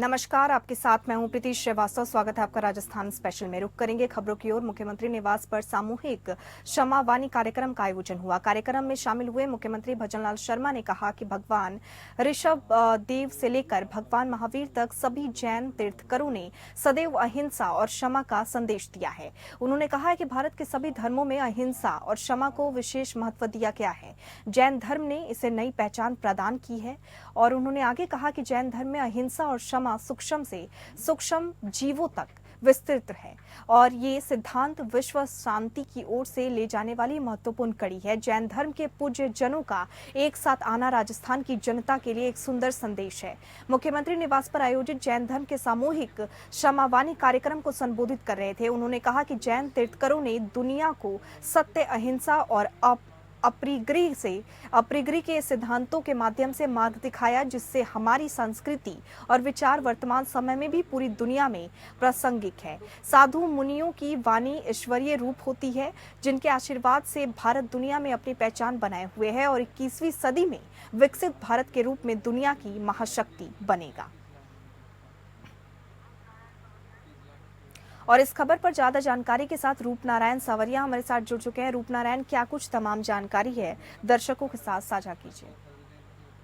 नमस्कार, आपके साथ मैं हूं प्रीति श्रीवास्तव। स्वागत है आपका राजस्थान स्पेशल में। रुक करेंगे खबरों की ओर। मुख्यमंत्री निवास पर सामूहिक क्षमा वाणी कार्यक्रम का आयोजन हुआ। कार्यक्रम में शामिल हुए मुख्यमंत्री भजनलाल शर्मा ने कहा कि भगवान ऋषभ देव से लेकर भगवान महावीर तक सभी जैन तीर्थकरों ने सदैव अहिंसा और क्षमा का संदेश दिया है। उन्होंने कहा है कि भारत के सभी धर्मों में अहिंसा और क्षमा को विशेष महत्व दिया गया है। जैन धर्म ने इसे नई पहचान प्रदान की है और उन्होंने आगे कहा कि जैन धर्म में अहिंसा और क्षमा सूक्ष्म से सूक्ष्म जीवों तक विस्तृत है और ये सिद्धांत विश्व शांति की ओर से ले जाने वाली महत्वपूर्ण कड़ी है। जैन धर्म के पूज्य जनों का एक साथ आना राजस्थान की जनता के लिए एक सुंदर संदेश है। मुख्यमंत्री निवास पर आयोजित जैन धर्म के सामूहिक क्षमावाणी कार्यक्रम को संबोधित कर रहे थे। उन्होंने कहा कि जैन तीर्थकरों ने दुनिया को सत्य, अहिंसा और अपरिग्रह के सिद्धांतों के माध्यम से मार्ग दिखाया, जिससे हमारी संस्कृति और विचार वर्तमान समय में भी पूरी दुनिया में प्रासंगिक है। साधु मुनियों की वाणी ईश्वरीय रूप होती है, जिनके आशीर्वाद से भारत दुनिया में अपनी पहचान बनाए हुए है और 21वीं सदी में विकसित भारत के रूप में दुनिया की महाशक्ति बनेगा। और इस खबर पर ज्यादा जानकारी के साथ रूपनारायण सावरिया हमारे साथ जुड़ चुके हैं। रूपनारायण, क्या कुछ तमाम जानकारी है, दर्शकों के साथ साझा कीजिए।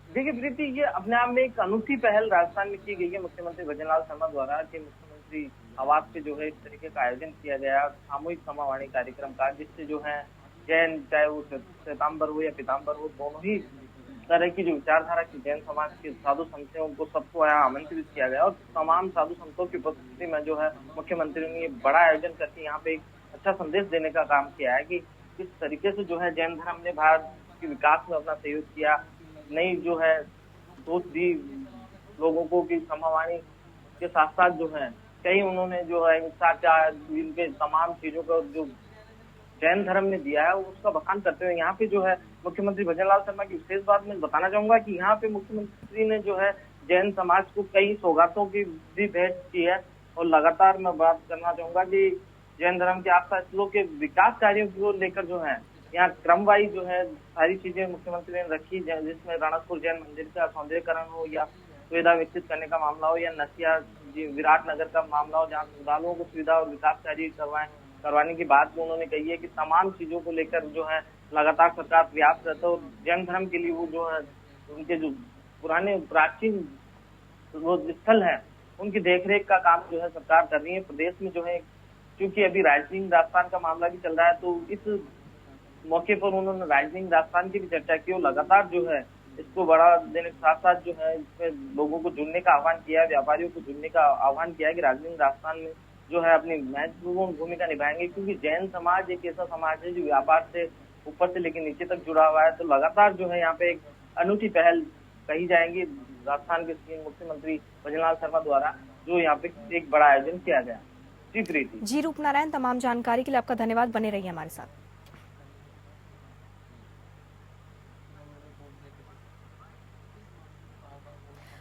देखिए प्रीति, ये अपने आप में एक अनूठी पहल राजस्थान में की गई है मुख्यमंत्री भजनलाल शर्मा द्वारा कि मुख्यमंत्री आवास पे जो है इस तरीके का आयोजन किया गया सामूहिक क्षमावाणी कार्यक्रम का, जिससे जो है जैन, चाहे वो श्वेतांबर हो या पीतांबर हो, दोनों ही तरह की जो विचारधारा की जैन समाज के साधु संत हैं उनको सबको यहाँ आमंत्रित किया गया और तमाम साधु संतों की उपस्थिति में जो है मुख्यमंत्री ने ये बड़ा आयोजन करके यहाँ पे एक अच्छा संदेश देने का काम किया है कि किस तरीके से जो है जैन धर्म ने भारत के विकास में अपना सहयोग किया, नई जो है सोच दी लोगों को कि क्षमावाणी के साथ साथ जो है कई उन्होंने जो है हिंसा का इनके तमाम चीजों का जो जैन धर्म ने दिया है उसका बखान करते हुए यहाँ पे जो है मुख्यमंत्री भजनलाल शर्मा की विशेष बात मैं बताना चाहूंगा कि यहाँ पे मुख्यमंत्री ने जो है जैन समाज को कई सौगातों की भी भेंट की है और लगातार मैं बात करना चाहूंगा कि जैन धर्म के आस्था स्थलों के विकास कार्यों को लेकर जो है यहाँ क्रमवाइज जो है सारी चीजें मुख्यमंत्री ने रखी, जिसमें रणकपुर जैन मंदिर का सौंदर्यकरण हो या सुविधा विकसित करने का मामला हो या नसिया विराटनगर का मामला हो, जहाँ श्रद्धालुओं को सुविधा और विकास कार्य करवाने की बात उन्होंने कही है कि तमाम चीजों को लेकर जो है लगातार सरकार प्रयास करता है और जैन धर्म के लिए वो जो है उनके जो पुराने प्राचीन वो स्थल है उनकी देखरेख का काम जो है सरकार कर रही है। प्रदेश में जो है क्योंकि अभी राइजिंग राजस्थान का मामला भी चल रहा है तो इस मौके पर उन्होंने राइजिंग राजस्थान की भी चर्चा की और लगातार जो है इसको बढ़ा देने के साथ साथ जो है इसमें लोगों को जुड़ने का आह्वान किया है, व्यापारियों को जुड़ने का आह्वान किया है कि राइजिंग राजस्थान में जो है अपनी महत्वपूर्ण भूमिका निभाएंगे, क्योंकि जैन समाज एक ऐसा समाज है जो व्यापार से ऊपर से लेकर नीचे तक जुड़ा हुआ है। तो लगातार जो है यहाँ पे एक अनूठी पहल कही जाएंगी राजस्थान के सीएम मुख्यमंत्री भजनलाल शर्मा द्वारा, जो यहाँ पे एक बड़ा आयोजन किया गया। जी प्रीति। जी रूपनारायण, तमाम जानकारी के लिए आपका धन्यवाद। बने रहिए हमारे साथ।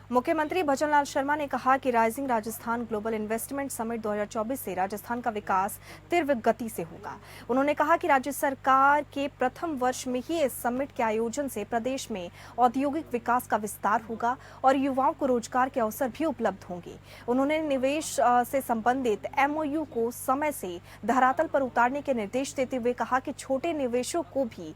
मुख्यमंत्री भजनलाल शर्मा ने कहा कि rising Rajasthan global investment summit 2024 से राजस्थान का विकास तीव्र गति से होगा। उन्होंने कहा कि राज्य सरकार के प्रथम वर्ष में ही इस समिट के आयोजन से प्रदेश में औद्योगिक विकास का विस्तार होगा और युवाओं को रोजगार के अवसर भी उपलब्ध होंगे। उन्होंने निवेश से संबंधित MOU को समय से धरातल पर उतारने के निर्देश देते हुए कहा कि छोटे निवेशों को भी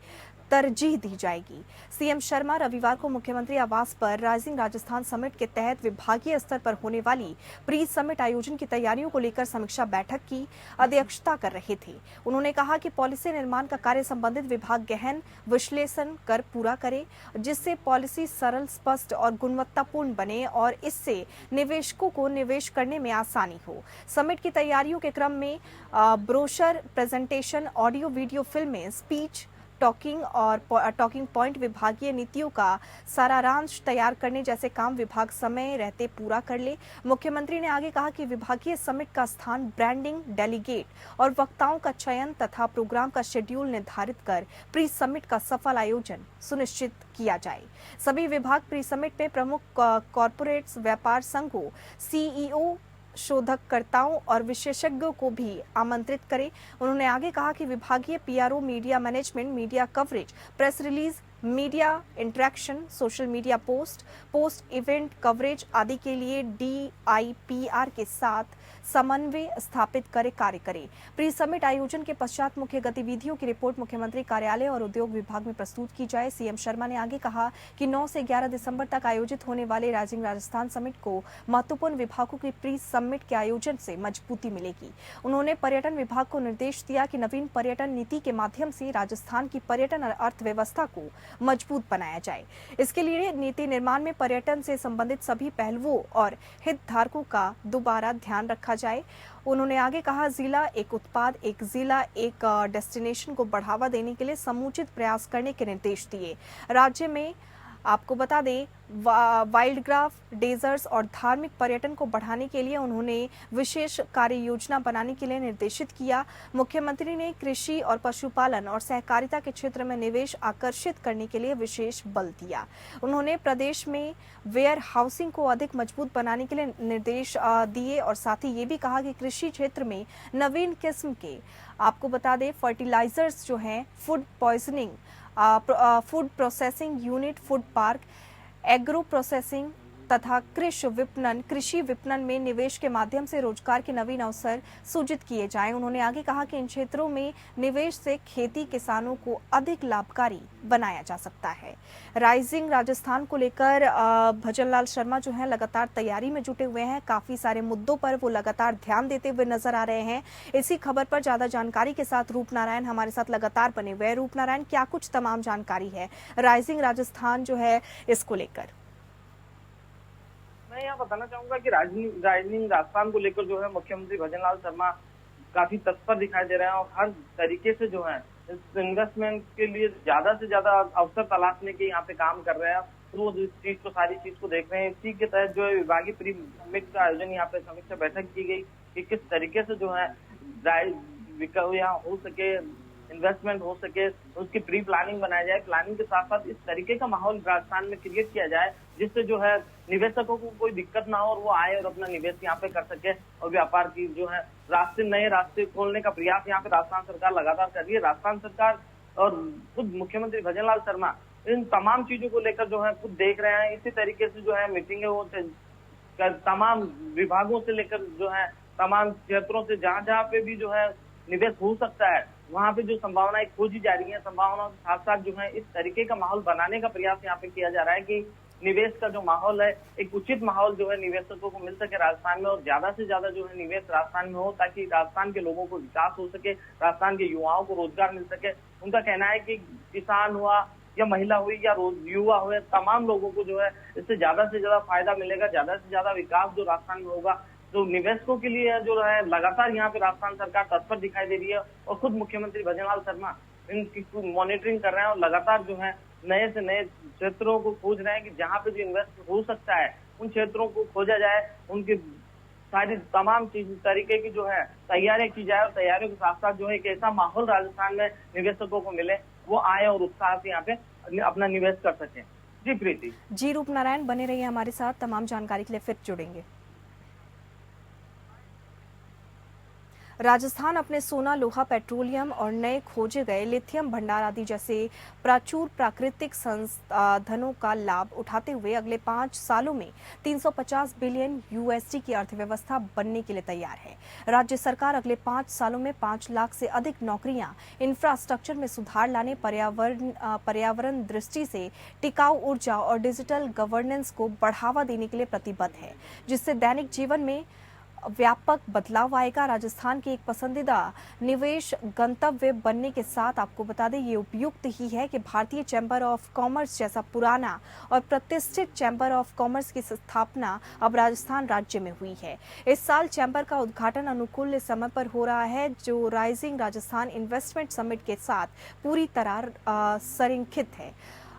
तरजीह दी जाएगी। सीएम शर्मा रविवार को मुख्यमंत्री आवास पर राइजिंग राजस्थान समिट के तहत विभागीय स्तर पर होने वाली प्री समिट आयोजन की तैयारियों को लेकर समीक्षा बैठक की अध्यक्षता कर रहे थे। उन्होंने कहा कि पॉलिसी निर्माण का कार्य संबंधित विभाग गहन विश्लेषण कर पूरा करे, जिससे पॉलिसी सरल, स्पष्ट और गुणवत्तापूर्ण बने और इससे निवेशकों को निवेश करने में आसानी हो। समिट की तैयारियों के क्रम में ब्रोशर, प्रेजेंटेशन, ऑडियो वीडियो फिल्में, स्पीच, टॉकिंग पॉइंट, विभागीय नीतियों का सारांश तैयार करने जैसे काम विभाग समय रहते पूरा कर ले। मुख्यमंत्री ने आगे कहा कि विभागीय समिट का स्थान, ब्रांडिंग, डेलीगेट और वक्ताओं का चयन तथा प्रोग्राम का शेड्यूल निर्धारित कर प्री समिट का सफल आयोजन सुनिश्चित किया जाए। सभी विभाग प्री समिट में प्रमुख कॉरपोरेट्स, व्यापार संघों, CEO, शोधकर्ताओं और विशेषज्ञों को भी आमंत्रित करें। उन्होंने आगे कहा कि विभागीय PRO, media management, media coverage, press release, media interaction, social media post event coverage आदि के लिए DIPR के साथ समन्वय स्थापित कर कार्य करे। प्री समिट आयोजन के पश्चात मुख्य गतिविधियों की रिपोर्ट मुख्यमंत्री कार्यालय और उद्योग विभाग में प्रस्तुत की जाए। सीएम शर्मा ने आगे कहा कि 9 से 11 दिसंबर तक आयोजित होने वाले राइजिंग राजस्थान समिट को महत्वपूर्ण विभागों की प्री समिट के आयोजन से मजबूती मिलेगी। उन्होंने पर्यटन विभाग को निर्देश दिया कि नवीन पर्यटन नीति के माध्यम से राजस्थान की पर्यटन अर्थव्यवस्था को मजबूत बनाया जाए। इसके लिए नीति निर्माण में पर्यटन से संबंधित सभी पहलुओं और हितधारकों का दोबारा ध्यान रखा जाए। उन्होंने आगे कहा, जिला एक उत्पाद, एक जिला एक डेस्टिनेशन को बढ़ावा देने के लिए समुचित प्रयास करने के निर्देश दिए। राज्य में आपको बता दें, वाइल्डग्राफ, डेजर्ट्स और धार्मिक पर्यटन को बढ़ाने के लिए उन्होंने विशेष कार्य योजना बनाने के लिए निर्देशित किया। मुख्यमंत्री ने कृषि और पशुपालन और सहकारिता के क्षेत्र में निवेश आकर्षित करने के लिए विशेष बल दिया। उन्होंने प्रदेश में वेयर हाउसिंग को अधिक मजबूत बनाने के लिए निर्देश दिए और साथ ही ये भी कहा कि कृषि क्षेत्र में नवीन किस्म के आपको बता दें फर्टिलाइजर्स जो हैं, food poisoning, food processing unit, food park, agro processing तथा कृषि विपणन में निवेश के माध्यम से रोजगार के नवीन अवसर सृजित किए जाएं। उन्होंने आगे कहा कि इन क्षेत्रों में निवेश से खेती किसानों को अधिक लाभकारी बनाया जा सकता है। राइजिंग राजस्थान को लेकर भजनलाल शर्मा जो है लगातार तैयारी में जुटे हुए हैं। काफी सारे मुद्दों पर वो लगातार ध्यान देते हुए नजर आ रहे हैं। इसी खबर पर ज्यादा जानकारी के साथ रूप नारायण हमारे साथ लगातार बने हुए हैं। रूप नारायण, क्या कुछ तमाम जानकारी है राइजिंग राजस्थान जो है इसको लेकर? मैं यहाँ बताना चाहूंगा कि राइजिंग राजस्थान को लेकर जो है मुख्यमंत्री भजनलाल शर्मा काफी तत्पर दिखाई दे रहे हैं और हर तरीके से जो है इस इन्वेस्टमेंट के लिए ज्यादा से ज्यादा अवसर तलाशने के यहाँ पे काम कर रहे हैं। तो वो इस सारी चीज को देख रहे हैं। इसी के तहत जो है विभागीय प्री समिट का आयोजन यहाँ पे समीक्षा बैठक की गई कि किस तरीके से जो है यहाँ हो सके, इन्वेस्टमेंट हो सके, उसकी प्री प्लानिंग बनाई जाए। प्लानिंग के साथ साथ इस तरीके का माहौल राजस्थान में क्रिएट किया जाए जिससे जो है निवेशकों को कोई दिक्कत ना हो और वो आए और अपना निवेश यहाँ पे कर सके और व्यापार की जो है नए रास्ते खोलने का प्रयास यहाँ पे राजस्थान सरकार लगातार कर रही है। राजस्थान सरकार और खुद मुख्यमंत्री भजनलाल शर्मा इन तमाम चीजों को लेकर जो है खुद देख रहे हैं। इसी तरीके से जो है मीटिंगें होते तमाम विभागों से लेकर जो है तमाम क्षेत्रों से जहाँ पे भी जो है निवेश हो सकता है वहां पे जो संभावनाएं खोजी जा रही है, संभावनाओं के साथ साथ जो है इस तरीके का माहौल बनाने का प्रयास यहाँ पे किया जा रहा है कि निवेश का जो माहौल है, एक उचित माहौल जो है निवेशकों को मिल सके राजस्थान में और ज्यादा से ज्यादा जो है निवेश राजस्थान में हो ताकि राजस्थान के लोगों को विकास हो सके, राजस्थान के युवाओं को रोजगार मिल सके। उनका कहना है कि किसान हुआ या महिला हुई या युवा हुए, तमाम लोगों को जो है इससे ज्यादा से ज्यादा फायदा मिलेगा, ज्यादा से ज्यादा विकास जो राजस्थान में होगा। तो निवेशकों के लिए जो है लगातार यहाँ पे राजस्थान सरकार तत्पर दिखाई दे रही है और खुद मुख्यमंत्री भजनलाल शर्मा इनकी मॉनिटरिंग कर रहे हैं और लगातार जो है नए से नए क्षेत्रों को खोज रहे हैं कि जहाँ पे जो इन्वेस्ट हो सकता है उन क्षेत्रों को खोजा जाए, उनकी सारी तमाम चीज तरीके की जो है तैयारियां की जाए और तैयारियों के साथ साथ जो है एक ऐसा माहौल राजस्थान में निवेशकों को मिले, वो आए और उत्साह से यहाँ पे अपना निवेश कर सके। जी प्रीति। जी रूप नारायण, बने रहिए हमारे साथ, तमाम जानकारी के लिए फिर जुड़ेंगे। राजस्थान अपने सोना, लोहा, पेट्रोलियम और नए खोजे गए लिथियम भंडार आदि जैसे प्रचुर प्राकृतिक संसाधनों का लाभ उठाते हुए अगले 5 सालों में 350 बिलियन USD की अर्थव्यवस्था बनने के लिए तैयार है। राज्य सरकार अगले 5 सालों में 5 लाख से अधिक नौकरियां, इंफ्रास्ट्रक्चर में सुधार लाने, पर्यावरण दृष्टि से टिकाऊ ऊर्जा और डिजिटल गवर्नेंस को बढ़ावा देने के लिए प्रतिबद्ध है, जिससे दैनिक जीवन में व्यापक बदलाव आएगा। राजस्थान के एक पसंदीदा निवेश गंतव्य बनने के साथ आपको बता दें ये उपयुक्त ही है कि भारतीय चैम्बर ऑफ कॉमर्स जैसा पुराना और प्रतिष्ठित चैम्बर ऑफ कॉमर्स की स्थापना अब राजस्थान राज्य में हुई है। इस साल चैम्बर का उद्घाटन अनुकूल समय पर हो रहा है, जो राइजिंग राजस्थान इन्वेस्टमेंट समिट के साथ पूरी तरह संरेखित है।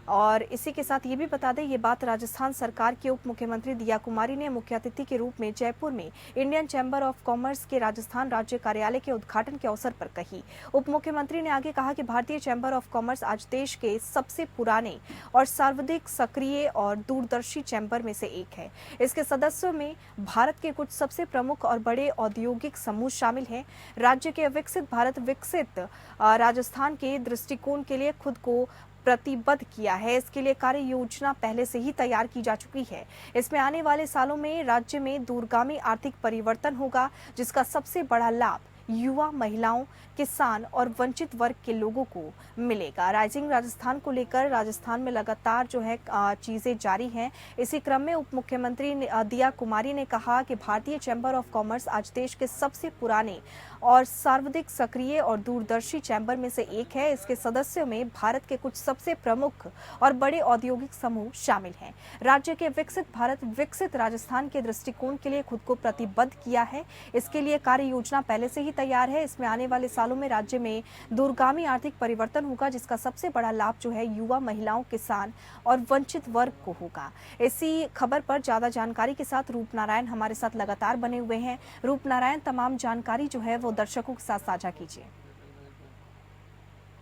और इसी के साथ ये भी बता दें, ये बात राजस्थान सरकार के उप मुख्यमंत्री दिया कुमारी ने मुख्य अतिथि के रूप में जयपुर में इंडियन चैम्बर ऑफ कॉमर्स के राजस्थान राज्य कार्यालय के उद्घाटन के अवसर पर कही। उप मुख्यमंत्री ने आगे कहा कि भारतीय चैम्बर ऑफ कॉमर्स आज देश के सबसे पुराने और सर्वाधिक सक्रिय और दूरदर्शी चैम्बर में से एक है। इसके सदस्यों में भारत के कुछ सबसे प्रमुख और बड़े औद्योगिक समूह शामिल हैं। राज्य के विकसित भारत विकसित राजस्थान के दृष्टिकोण के लिए खुद को प्रतिबद्ध किया है। इसके लिए कार्य योजना पहले से ही तैयार की जा चुकी है। इसमें आने वाले सालों में राज्य में दूरगामी आर्थिक परिवर्तन होगा, जिसका सबसे बड़ा लाभ युवा, महिलाओं, किसान और वंचित वर्ग के लोगों को मिलेगा। राइजिंग राजस्थान को लेकर राजस्थान में लगातार जो है चीजें जारी हैं। इसी क्रम में उप मुख्यमंत्री दिया कुमारी ने कहा कि भारतीय चैम्बर ऑफ कॉमर्स आज देश के सबसे पुराने और सर्वाधिक सक्रिय और दूरदर्शी चैम्बर में से एक है। इसके सदस्यों में भारत के कुछ सबसे प्रमुख और बड़े औद्योगिक समूह शामिल हैं। राज्य के विकसित भारत, विकसित राजस्थान के दृष्टिकोण के लिए खुद को प्रतिबद्ध किया है। इसके लिए कार्य योजना पहले से ही तैयार है। इसमें आने वाले सालों में राज्य में दूरगामी आर्थिक परिवर्तन होगा, जिसका सबसे बड़ा लाभ जो है युवा, महिलाओं, किसान और वंचित वर्ग को होगा। इसी खबर पर ज्यादा जानकारी के साथ रूप नारायण हमारे साथ लगातार बने हुए हैं। रूप नारायण, तमाम जानकारी जो है वो दर्शकों के साथ साझा कीजिए।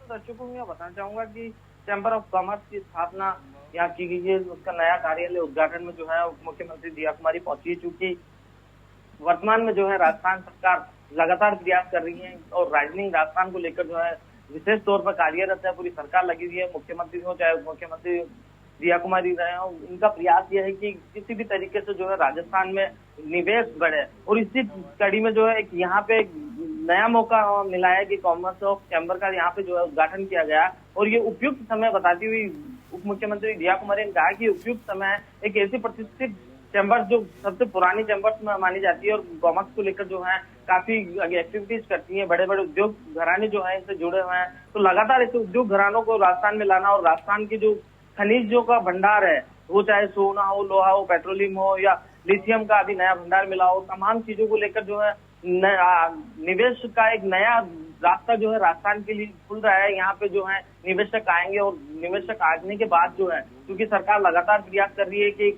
दर्शकों को मैं बताना चाहूंगा कि चैम्बर ऑफ कॉमर्स की स्थापना यहाँ की गई है। उसका नया कार्यालय उद्घाटन में जो है उप मुख्यमंत्री दिया कुमारी पहुंची, चूंकि वर्तमान में जो है राजस्थान सरकार लगातार प्रयास कर रही है और राइजिंग राजस्थान को लेकर जो है विशेष तौर पर कार्यरत है। पूरी सरकार लगी हुई है, मुख्यमंत्री हो चाहे उप मुख्यमंत्री दिया कुमारी रहे हो, उनका प्रयास यह है कि किसी भी तरीके से जो है राजस्थान में निवेश बढ़े। और इसी कड़ी में जो है एक यहाँ पे एक नया मौका मिला है कि कॉमर्स ऑफ चैम्बर का यहाँ पे जो है उद्घाटन किया गया और ये उपयुक्त समय बताती हुई उप मुख्यमंत्री दिया कुमारी ने कहा कि उपयुक्त समय है। एक ऐसी प्रतिष्ठित चैम्बर जो सबसे पुरानी चैम्बर्स में मानी जाती है और कॉमर्स को लेकर जो है काफी एक्टिविटीज करती हैं, बड़े बड़े उद्योग घराने जो है इससे जुड़े हुए हैं, तो लगातार ऐसे उद्योग घरानों को राजस्थान में लाना और राजस्थान की जो खनिजों का भंडार है, वो चाहे सोना हो, लोहा हो, पेट्रोलियम हो या लिथियम का अभी नया भंडार मिला हो, तमाम चीजों को लेकर जो है निवेश का एक नया रास्ता जो है राजस्थान के लिए खुल रहा है। यहाँ पे जो है निवेशक आएंगे और निवेशक आने के बाद जो है, क्योंकि सरकार लगातार प्रयास कर रही है कि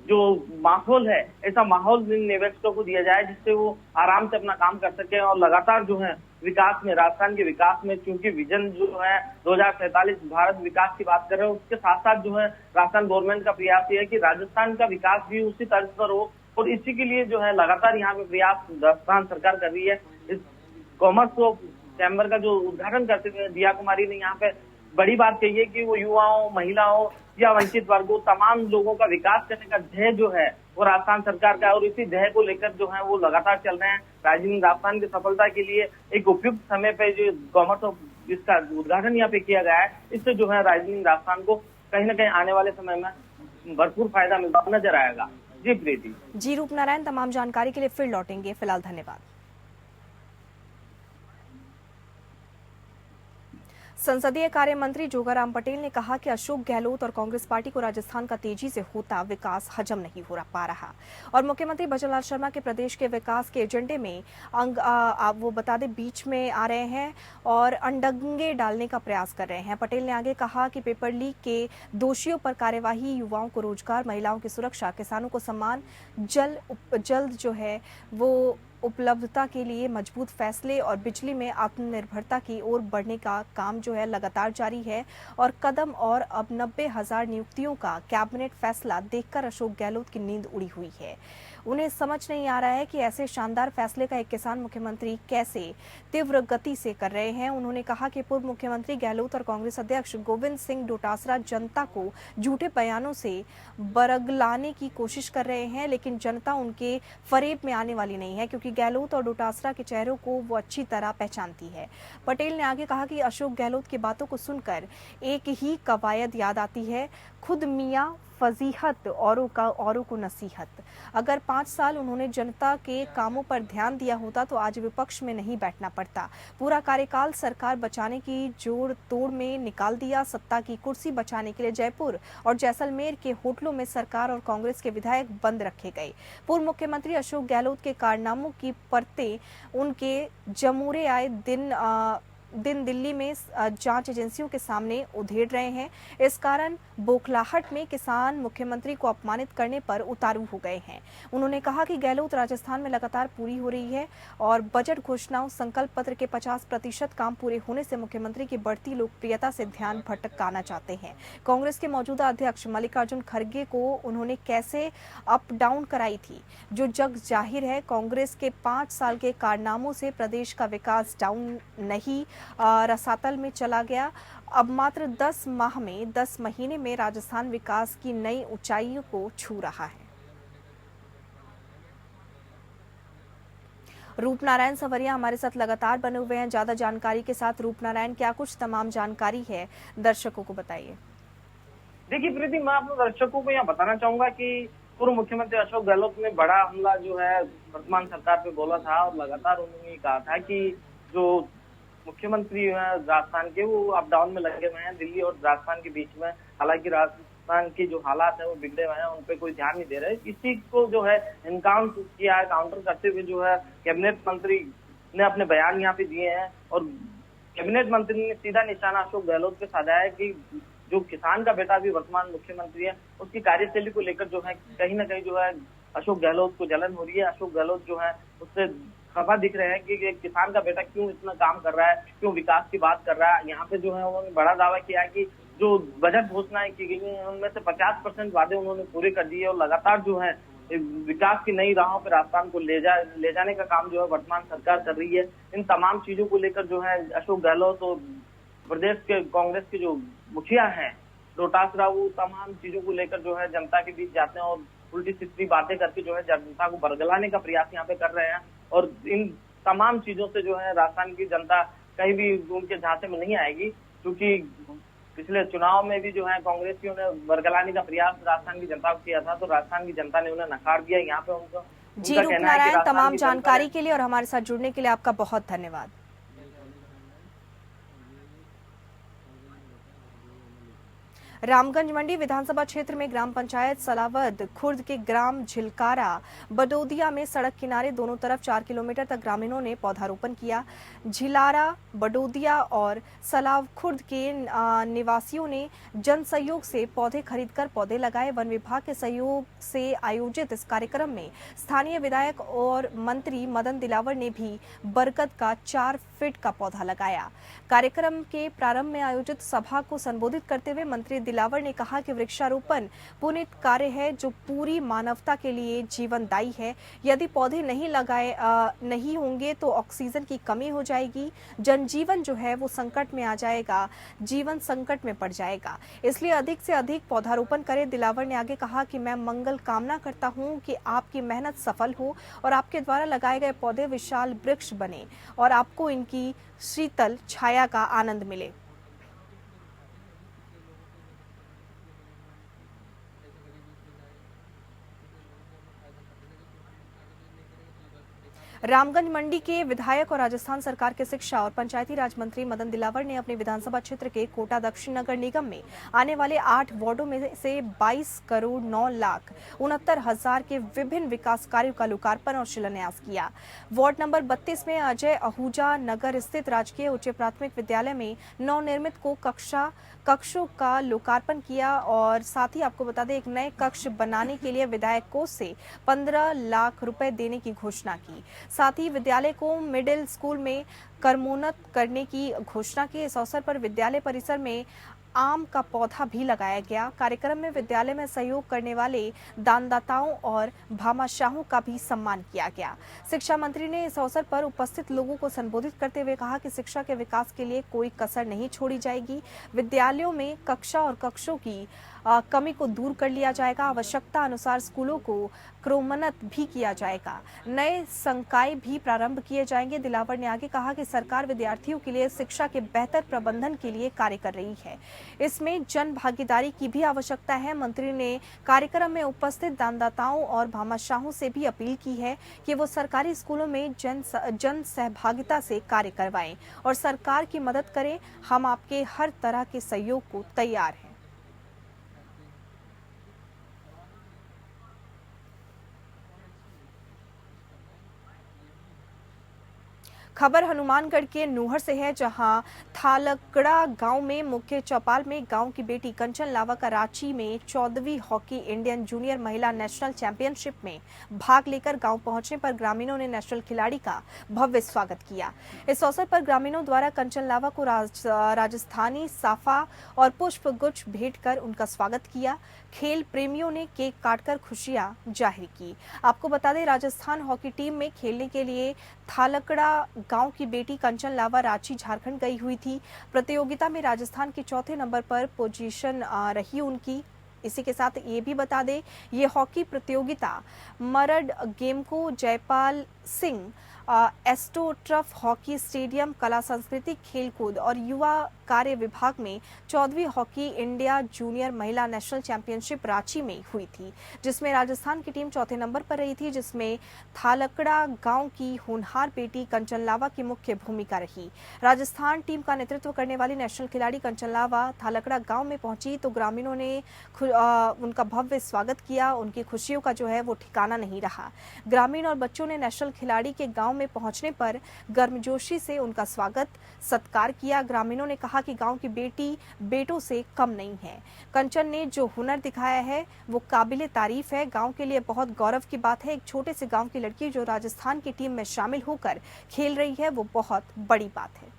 जो माहौल है ऐसा माहौल निवेशकों को दिया जाए जिससे वो आराम से अपना काम कर सके और लगातार जो है विकास में, राजस्थान के विकास में, क्योंकि विजन जो है 2047 भारत विकास की बात कर रहे हैं, उसके साथ साथ जो है राजस्थान गवर्नमेंट का प्रयास ये है कि राजस्थान का विकास भी उसी तर्ज पर हो और इसी के लिए जो है लगातार यहाँ पे प्रयास राजस्थान सरकार कर रही है। इस कॉमर्स ऑफ चैम्बर का जो उद्घाटन करते हुए दिया कुमारी ने यहाँ पे बड़ी बात कही है कि वो युवाओं, महिलाओं या वंचित वर्गों, तमाम लोगों का विकास करने का ध्येय जो है वो राजस्थान सरकार का, और इसी ध्येय को लेकर जो है वो लगातार चल रहे हैं। राइजिंग राजस्थान की सफलता के लिए एक उपयुक्त समय पे जो कॉमर्स ऑफ इसका उद्घाटन यहाँ पे किया गया है, इससे जो है राइजिंग राजस्थान को कहीं ना कहीं आने वाले समय में भरपूर फायदा मिलता नजर आएगा। जी प्रीति। जी रूप नारायण, तमाम जानकारी के लिए फिर लौटेंगे, फिलहाल धन्यवाद। संसदीय कार्य मंत्री जोगाराम पटेल ने कहा कि अशोक गहलोत और कांग्रेस पार्टी को राजस्थान का तेजी से होता विकास हजम नहीं हो पा रहा और मुख्यमंत्री भजनलाल शर्मा के प्रदेश के विकास के एजेंडे में वो बता दें बीच में आ रहे हैं और अड़ंगे डालने का प्रयास कर रहे हैं। पटेल ने आगे कहा कि पेपर लीक के दोषियों पर कार्यवाही, युवाओं को रोजगार, महिलाओं की सुरक्षा, किसानों को सम्मान, जल्द जो है वो उपलब्धता के लिए मजबूत फैसले और बिजली में आत्मनिर्भरता की ओर बढ़ने का काम जो है लगातार जारी है और कदम और अब 90,000 नियुक्तियों का कैबिनेट फैसला देखकर अशोक गहलोत की नींद उड़ी हुई है। उन्हें समझ नहीं आ रहा है कि ऐसे शानदार फैसले का एक किसान मुख्यमंत्री कैसे तीव्र गति से कर रहे हैं। उन्होंने कहा कि पूर्व मुख्यमंत्री गहलोत और कांग्रेस अध्यक्ष गोविंद सिंह डोटासरा जनता को झूठे बयानों से बरगलाने की कोशिश कर रहे हैं, लेकिन जनता उनके फरेब में आने वाली नहीं है क्योंकि गहलोत और डोटासरा के चेहरों को वो अच्छी तरह पहचानती है। पटेल ने आगे कहा कि अशोक गहलोत की बातों को सुनकर एक ही कवायद याद आती है, खुद मियां फजीहत औरों को नसीहत। अगर 5 साल उन्होंने जनता के कामों पर ध्यान दिया होता तो आज विपक्ष में नहीं बैठना पड़ता। पूरा कार्यकाल सरकार बचाने की जोड़ तोड़ में निकाल दिया। सत्ता की कुर्सी बचाने के लिए जयपुर और जैसलमेर के होटलों में सरकार और कांग्रेस के विधायक बंद रखे गए। पूर्व मुख्यमंत्री अशोक गहलोत के कारनामों की परतें उनके जमूरे आए दिन दिल्ली में जांच एजेंसियों के सामने उधेड़ रहे हैं। इस कारण बौखलाहट में किसान मुख्यमंत्री को अपमानित करने पर उतारू हो गए हैं। उन्होंने कहा कि गहलोत राजस्थान में लगातार पूरी हो रही है और बजट घोषणाओं, संकल्प पत्र के 50% काम पूरे होने से मुख्यमंत्री की बढ़ती लोकप्रियता से ध्यान भटकाना चाहते हैं। कांग्रेस के मौजूदा अध्यक्ष मल्लिकार्जुन खड़गे को उन्होंने कैसे अप डाउन कराई थी, जो जग जाहिर है। कांग्रेस के 5 साल के कारनामों से प्रदेश का विकास डाउन नहीं रसातल में चला गया। अब मात्र 10 माह में 10 महीने में राजस्थान विकास की नई ऊंचाइयों को छू रहा है। रूपनारायण सवरिया हमारे साथ लगातार बने हुए हैं ज्यादा जानकारी के साथ। रूपनारायण, क्या कुछ तमाम जानकारी है, दर्शकों को बताइए। देखिए प्रीति, मैं अपने दर्शकों को यहाँ बताना चाहूंगा कि पूर्व मुख्यमंत्री अशोक गहलोत ने बड़ा हमला जो है वर्तमान सरकार पे बोला था और लगातार उन्होंने कहा था कि जो मुख्यमंत्री है राजस्थान के, वो अप डाउन में लगे हुए हैं दिल्ली और राजस्थान के बीच में। हालांकि राजस्थान के जो हालात है वो बिगड़े हुए हैं, उन पे कोई ध्यान नहीं दे रहे। इसी को जो है इनकाउंटर किया है, काउंटर करते हुए जो है कैबिनेट मंत्री ने अपने बयान यहाँ पे दिए हैं और कैबिनेट मंत्री ने सीधा निशाना अशोक गहलोत पे साधा है कि जो किसान का बेटा भी वर्तमान मुख्यमंत्री है, उसकी कार्यशैली को लेकर जो है कहीं ना कहीं जो है अशोक गहलोत को जलन हो रही है। अशोक गहलोत जो है उससे खफा दिख रहे हैं कि किसान का बेटा क्यों इतना काम कर रहा है, क्यों विकास की बात कर रहा है। यहाँ पे जो है उन्होंने बड़ा दावा किया है कि जो बजट घोषणाएं की गई हैं उनमें से 50% वादे उन्होंने पूरे कर दिए और लगातार जो है विकास की नई राहों पर राजस्थान को ले जाने का काम जो है वर्तमान सरकार कर रही है। इन तमाम चीजों को लेकर जो है अशोक गहलोत और प्रदेश के कांग्रेस के जो मुखिया हैं रोहतास राव, तमाम चीजों को लेकर जो है जनता के बीच जाते हैं और उल्टी सीधी बातें करके जो है जनता को बरगलाने का प्रयास यहाँ पे कर रहे हैं। और इन तमाम चीजों से जो है राजस्थान की जनता कहीं भी उनके झांसे में नहीं आएगी, क्योंकि पिछले चुनाव में भी जो है कांग्रेसियों ने बरगलाने का प्रयास राजस्थान की जनता को किया था, तो राजस्थान की जनता ने उन्हें नकार दिया। यहाँ पे उनका जी रूपनारायण, तमाम जानकारी के लिए और हमारे साथ जुड़ने के लिए आपका बहुत धन्यवाद। रामगंज मंडी विधानसभा क्षेत्र में ग्राम पंचायत सलावद खुर्द के ग्राम झिलकारा बडोदिया में सड़क किनारे दोनों तरफ 4 किलोमीटर तक ग्रामीणों ने पौधारोपण किया। झिलारा, बडोदिया और सलाव खुर्द के निवासियों ने जन सहयोग से पौधे खरीदकर पौधे लगाए। वन विभाग के सहयोग से आयोजित इस कार्यक्रम में स्थानीय विधायक और मंत्री मदन दिलावर ने भी बरगद का 4 फीट का पौधा लगाया। कार्यक्रम के प्रारंभ में आयोजित सभा को संबोधित करते हुए मंत्री दिलावर ने कहा कि वृक्षारोपण पुनीत कार्य है जो पूरी मानवता के लिए जीवनदायी है। यदि पौधे नहीं होंगे तो ऑक्सीजन की कमी हो जाएगी, जनजीवन जो है वो संकट में आ जाएगा, जीवन संकट में पड़ जाएगा। इसलिए अधिक से अधिक पौधारोपण करें। दिलावर ने आगे कहा कि मैं मंगल कामना करता हूं कि आपकी मेहनत सफल हो और आपके द्वारा लगाए गए पौधे विशाल वृक्ष बने और आपको इनकी शीतल छाया का आनंद मिले। रामगंज मंडी के विधायक और राजस्थान सरकार के शिक्षा और पंचायती राज मंत्री मदन दिलावर ने अपने विधानसभा क्षेत्र के कोटा दक्षिण नगर निगम में आने वाले 8 वार्डों में से 22 करोड़ 9 लाख 69 हजार के विभिन्न विकास कार्यों का लोकार्पण और शिलान्यास किया। वार्ड नंबर 32 में अजय आहूजा नगर स्थित राजकीय उच्च प्राथमिक विद्यालय में नवनिर्मित कक्षों का लोकार्पण किया और साथ ही आपको बता दें एक नए कक्ष बनाने के लिए विधायक कोष से 15 लाख रुपए देने की घोषणा की। साथ ही विद्यालय को मिडिल स्कूल में क्रमोन्नत करने की घोषणा की। इस अवसर पर विद्यालय परिसर में आम का पौधा भी लगाया गया। कार्यक्रम में विद्यालय में सहयोग करने वाले दानदाताओं और भामाशाहों का भी सम्मान किया गया। शिक्षा मंत्री ने इस अवसर पर उपस्थित लोगों को संबोधित करते हुए कहा कि शिक्षा के विकास के लिए कोई कसर नहीं छोड़ी जाएगी। विद्यालयों में कक्षा और कक्षों की कमी को दूर कर लिया जाएगा। आवश्यकता अनुसार स्कूलों को क्रमोन्नत भी किया जाएगा। नए संकाय भी प्रारंभ किए जाएंगे। दिलावर ने आगे कहा कि सरकार विद्यार्थियों के लिए शिक्षा के बेहतर प्रबंधन के लिए कार्य कर रही है। इसमें जन भागीदारी की भी आवश्यकता है। मंत्री ने कार्यक्रम में उपस्थित दानदाताओं और भामाशाहों से भी अपील की है कि वो सरकारी स्कूलों में जन सहभागिता से कार्य करवाएं और सरकार की मदद करें। हम आपके हर तरह के सहयोग को तैयार हैं। खबर हनुमानगढ़ के नूहर से है, जहां थालकड़ा गांव में मुख्य चौपाल में गांव की बेटी कंचन लावा का रांची में 14वीं हॉकी इंडियन जूनियर महिला नेशनल चैंपियनशिप में भाग लेकर गांव पहुंचने पर ग्रामीणों ने नेशनल खिलाड़ी का भव्य स्वागत किया। इस अवसर पर ग्रामीणों द्वारा कंचन लावा को राजस्थानी साफा और पुष्प गुच्छ भेंट कर उनका स्वागत किया। खेल प्रेमियों ने केक काटकर खुशियां जाहिर की। आपको बता दें राजस्थान हॉकी टीम में खेलने के लिए थालकड़ा गांव की बेटी कंचन लावा रांची झारखंड गई हुई थी। प्रतियोगिता में राजस्थान के चौथे नंबर पर पोजीशन रही उनकी। इसी के साथ ये भी बता दें, ये हॉकी प्रतियोगिता मरड गेमको Jaipal Singh astroturf hockey stadium कला सांस्कृतिक खेलकूद और युवा कार्य विभाग में 14वीं हॉकी इंडिया जूनियर महिला नेशनल चैंपियनशिप रांची में हुई थी, जिसमें राजस्थान की टीम चौथे नंबर पर रही थी, जिसमें थालकड़ा गांव की होनहार बेटी कंचन लावा की मुख्य भूमिका रही। राजस्थान टीम का नेतृत्व करने वाली नेशनल खिलाड़ी कंचन लावा थालकड़ा गांव में पहुंची तो ग्रामीणों ने उनका भव्य स्वागत किया। उनकी खुशियों का जो है वो ठिकाना नहीं रहा। ग्रामीण और बच्चों ने नेशनल खिलाड़ी के गांव में पहुंचने पर गर्मजोशी से उनका स्वागत सत्कार किया। ग्रामीणों ने कहा कि गांव की बेटी बेटों से कम नहीं है। कंचन ने जो हुनर दिखाया है वो काबिले तारीफ है। गांव के लिए बहुत गौरव की बात है। एक छोटे से गांव की लड़की जो राजस्थान की टीम में शामिल होकर खेल रही है वो बहुत बड़ी बात है।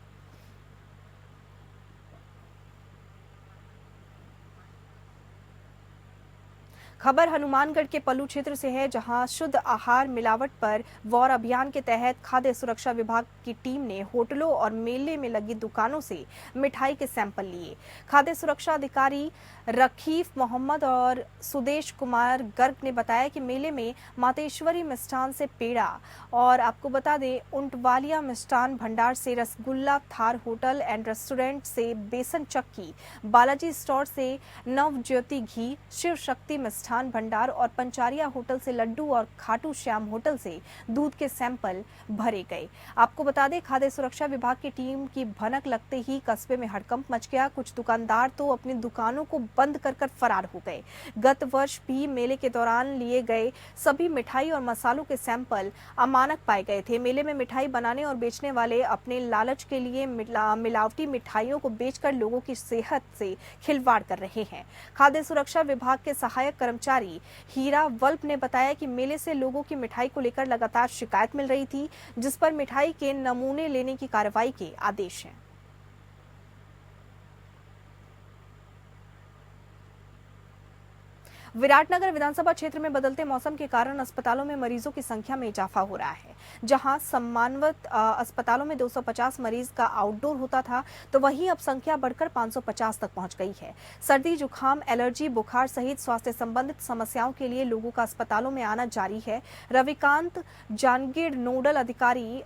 खबर हनुमानगढ़ के पल्लू क्षेत्र से है, जहां शुद्ध आहार मिलावट पर वॉर अभियान के तहत खाद्य सुरक्षा विभाग की टीम ने होटलों और मेले में लगी दुकानों से मिठाई के सैंपल लिए। खाद्य सुरक्षा अधिकारी रखीफ मोहम्मद और सुदेश कुमार गर्ग ने बताया कि मेले में मातेश्वरी मिष्ठान से पेड़ा और आपको बता दें ऊंटवालिया मिष्ठान भंडार से rasgulla, Thar hotel and restaurant से बेसन चक्की, बालाजी स्टोर से नवज्योति घी, शिव शक्ति मिष्ठान भंडार और पंचारिया होटल से लड्डू और खाटू श्याम होटल से दूध के सैंपल भरे गए। आपको बता दें खाद्य सुरक्षा विभाग की टीम की भनक लगते ही कस्बे में हड़कंप मच गया। कुछ दुकानदार तो अपनी दुकानों को बंद कर फरार हो गए। गत वर्ष भी मेले के दौरान लिए गए सभी मिठाई और मसालों के सैंपल अमानक पाए गए थे। मेले में मिठाई बनाने और बेचने वाले अपने लालच के लिए मिलावटी मिठाइयों को बेचकर लोगों की सेहत से खिलवाड़ कर रहे हैं। खाद्य सुरक्षा विभाग के सहायक कर्मचारी हीरा वल्प ने बताया कि मेले से लोगों की मिठाई को लेकर लगातार शिकायत मिल रही थी, जिस पर मिठाई के नमूने लेने की कार्रवाई के आदेश हैं। विराटनगर विधानसभा क्षेत्र में बदलते मौसम के कारण अस्पतालों में मरीजों की संख्या में इजाफा हो रहा है। जहां सम्मानवत अस्पतालों में 250 मरीज का आउटडोर होता था, तो वहीं अब संख्या बढ़कर 550 तक पहुंच गई है। सर्दी, जुकाम, एलर्जी, बुखार सहित स्वास्थ्य संबंधित समस्याओं के लिए लोगों का अस्पतालों में आना जारी है। रविकांत जांगीड़, नोडल अधिकारी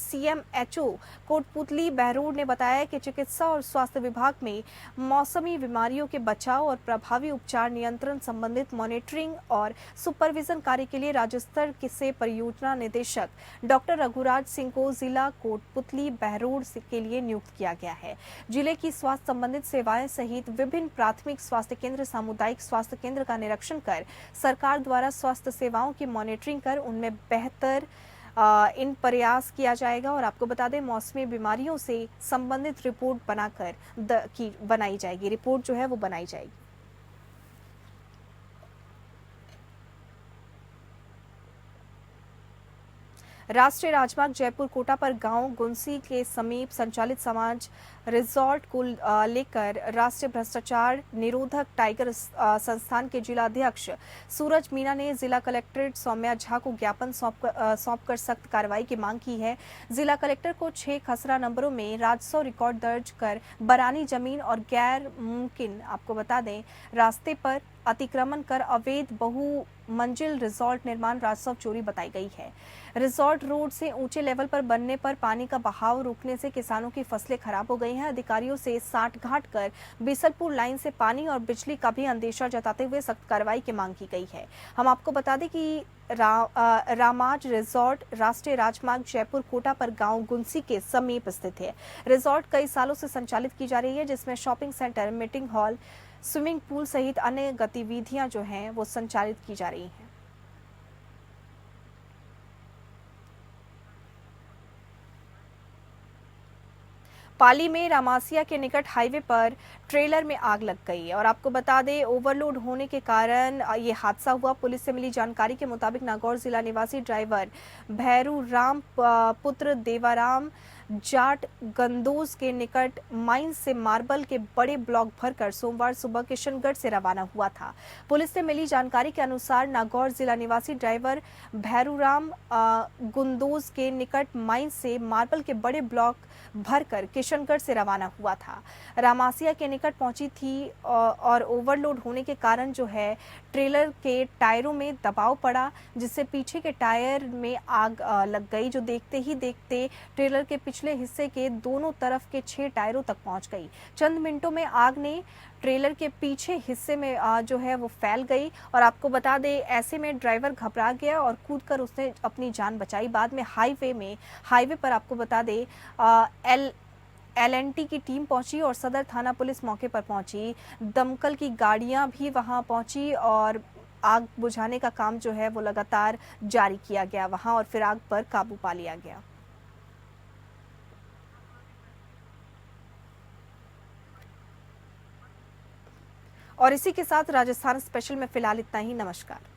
CMHO कोटपुतली बहरोड ने बताया कि चिकित्सा और स्वास्थ्य विभाग में मौसमी बीमारियों के बचाव और प्रभावी उपचार नियंत्रण संबंधित मॉनिटरिंग और सुपरविजन कार्य के लिए राज्य स्तर से परियोजना निदेशक डॉक्टर रघुराज सिंह को जिला कोटपुतली बहरोड के लिए नियुक्त किया गया है। जिले की स्वास्थ्य संबंधित सेवाएं सहित विभिन्न प्राथमिक स्वास्थ्य केंद्र, सामुदायिक स्वास्थ्य केंद्र का निरीक्षण कर सरकार द्वारा स्वास्थ्य सेवाओं की मॉनिटरिंग कर उनमें बेहतर इन प्रयास किया जाएगा। और आपको बता दें मौसमी बीमारियों से संबंधित रिपोर्ट बनाई जाएगी। रिपोर्ट जो है वो बनाई जाएगी। राष्ट्रीय राजमार्ग जयपुर कोटा पर गांव गुंसी के समीप संचालित समाज रिजॉर्ट को लेकर राष्ट्रीय भ्रष्टाचार निरोधक टाइगर संस्थान के जिला अध्यक्ष सूरज मीना ने जिला कलेक्ट्रेट सौम्या झा को ज्ञापन सौंपकर सख्त कार्रवाई की मांग की है। जिला कलेक्टर को 6 खसरा नंबरों में राजस्व रिकॉर्ड दर्ज कर बरानी जमीन और गैर मुमकिन आपको बता दें रास्ते पर अतिक्रमण कर अवैध बहु मंजिल रिजॉर्ट निर्माण राजस्व चोरी बताई गई है। रिजॉर्ट रोड से ऊंचे लेवल पर बनने पर पानी का बहाव रुकने से किसानों की फसलें खराब हो गई हैं। अधिकारियों से साठ घाट कर बीसलपुर लाइन से पानी और बिजली का भी अंदेशा जताते हुए सख्त कार्रवाई की मांग की गई है। हम आपको बता दें कि रामाज रिजॉर्ट राष्ट्रीय राजमार्ग जयपुर कोटा पर गांव गुंसी के समीप स्थित है। रिजॉर्ट कई सालों से संचालित की जा रही है, जिसमें shopping centre, meeting hall, swimming pool सहित अन्य गतिविधियां जो हैं वो संचालित की जा रही हैं। पाली में रामासिया के निकट हाईवे पर ट्रेलर में आग लग गई और आपको बता दें ओवरलोड होने के कारण ये हादसा हुआ। पुलिस से मिली जानकारी के मुताबिक नागौर जिला निवासी ड्राइवर भैरू राम पुत्र देवाराम जाट गंदोज के निकट माइन से मार्बल के बड़े ब्लॉक भरकर सोमवार सुबह किशनगढ़ से रवाना हुआ था। पुलिस से मिली जानकारी के अनुसार नागौर जिला निवासी ड्राइवर भैरूराम गुंदोज के निकट माइन से मार्बल के बड़े ब्लॉक भरकर किशनगढ़ से रवाना हुआ था। रामासिया के निकट पहुंची थी और ओवरलोड होने के कारण जो है ट्रेलर के टायरों में दबाव पड़ा, जिससे पीछे के टायर में आग लग गई, जो देखते ही देखते ट्रेलर के पिछले हिस्से के दोनों तरफ के 6 टायरों तक पहुंच गई। चंद मिनटों में आग ने ट्रेलर के पीछे हिस्से में जो है वो फैल गई और आपको बता दें ऐसे में ड्राइवर घबरा गया और कूदकर उसने अपनी जान बचाई। बाद में हाईवे पर आपको बता दें LNT की टीम पहुंची और सदर थाना पुलिस मौके पर पहुंची। दमकल की गाड़ियां भी वहां पहुंची और आग बुझाने का काम जो है वो लगातार जारी किया गया वहां और फिर आग पर काबू पा लिया गया। और इसी के साथ राजस्थान स्पेशल में फिलहाल इतना ही। नमस्कार।